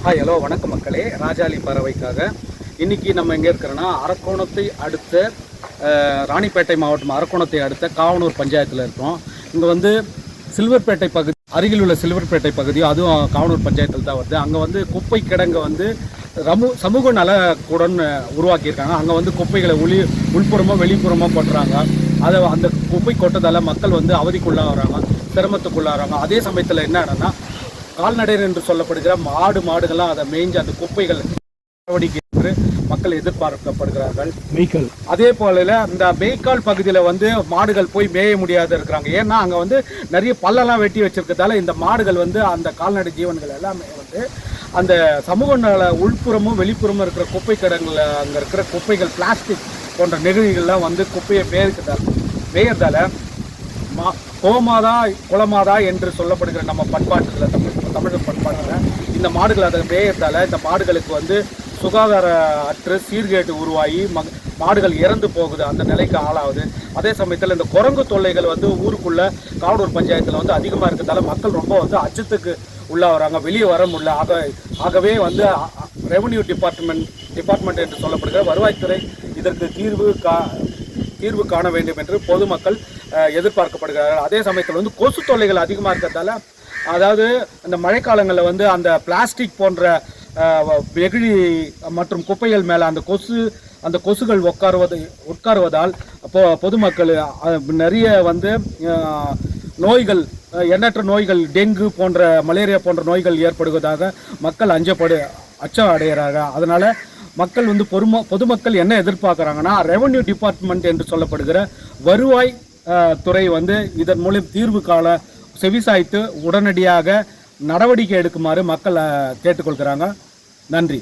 Hi hello வணக்கம் மக்களே. ராஜாளி பறவைக்காக இன்றைக்கி நம்ம எங்கே இருக்கிறோன்னா அரக்கோணத்தை அடுத்த ராணிப்பேட்டை மாவட்டம் அரக்கோணத்தை அடுத்த காவனூர் பஞ்சாயத்தில் இருக்கிறோம். இங்கே வந்து சில்வர்பேட்டை பகுதி அருகில் உள்ள சில்வர்பேட்டை பகுதி, அதுவும் காவனூர் பஞ்சாயத்தில் தான் வருது. அங்கே வந்து குப்பை கிடங்கை வந்து சமூக நலக்கூடன்னு உருவாக்கியிருக்காங்க. அங்கே வந்து குப்பைகளை உள்புறமாக வெளிப்புறமாக கொட்டுறாங்க. அதை அந்த குப்பை கொட்டதால் மக்கள் வந்து அவதிக்குள்ளாகிறாங்க, சிரமத்துக்குள்ளாகிறாங்க. அதே சமயத்தில் என்னன்னா கால்நடை என்று சொல்லப்படுகிற மாடுகள்லாம் அதை மேய்ஞ்சு அந்த குப்பைகள் நடவடிக்கை என்று மக்கள் எதிர்பார்க்கப்படுகிறார்கள். மேய்க்கால் அதே போல இந்த மேய்க்கால் பகுதியில் வந்து மாடுகள் போய் மேய முடியாத இருக்கிறாங்க. ஏன்னா அங்கே வந்து நிறைய பள்ளெல்லாம் வெட்டி வச்சிருக்கிறதால இந்த மாடுகள் வந்து அந்த கால்நடை ஜீவன்கள் எல்லாமே வந்து அந்த சமூக நல உள்புறமும் வெளிப்புறமும் இருக்கிற குப்பை கிடங்குல அங்கே இருக்கிற குப்பைகள் பிளாஸ்டிக் போன்ற நெகிழிகள்லாம் வந்து குப்பையை மேயறதால கோமாதா குளமாதா என்று சொல்லப்படுகிற நம்ம பண்பாட்டுல தமிழ் பண்பாட்டில் இந்த மாடுகள் அதை மேயறதால இந்த மாடுகளுக்கு வந்து சுகாதார அற்று சீர்கேட்டு உருவாகி மாடுகள் இறந்து போகுது, அந்த நிலைக்கு ஆளாகுது. அதே சமயத்தில் இந்த குரங்கு தொல்லைகள் வந்து ஊருக்குள்ள காவனூர் பஞ்சாயத்தில் வந்து அதிகமாக இருக்கிறதால மக்கள் ரொம்ப வந்து அச்சத்துக்கு உள்ளாகிறாங்க, வெளியே வர முடியல. ஆகவே வந்து ரெவன்யூ டிபார்ட்மெண்ட் என்று சொல்லப்படுகிற வருவாய்த்துறை இதற்கு தீர்வு காண வேண்டும் என்று பொதுமக்கள் எதிர்பார்க்கப்படுகிறார்கள். அதே சமயத்தில் வந்து கொசு தொல்லைகள் அதிகமாக இருக்கிறதால, அதாவது இந்த மழைக்காலங்களில் வந்து அந்த பிளாஸ்டிக் போன்ற நெகிழி மற்றும் குப்பைகள் மேலே அந்த கொசுகள் உட்காருவதால் பொதுமக்கள் நிறைய வந்து நோய்கள், எண்ணற்ற நோய்கள், டெங்கு போன்ற மலேரியா போன்ற நோய்கள் ஏற்படுவதாக மக்கள் அச்சம் அடைகிறாங்க. அதனால் மக்கள் வந்து பொதுமக்கள் என்ன எதிர்பார்க்குறாங்கன்னா, ரெவன்யூ டிபார்ட்மெண்ட் என்று சொல்லப்படுகிற வருவாய் துறை வந்து இதன் மூலம் தீர்வு காண செவிசாய்த்து உடனடியாக நடவடிக்கை எடுக்குமாறு மக்கள் கேட்டுக்கொள்கிறாங்க. நன்றி.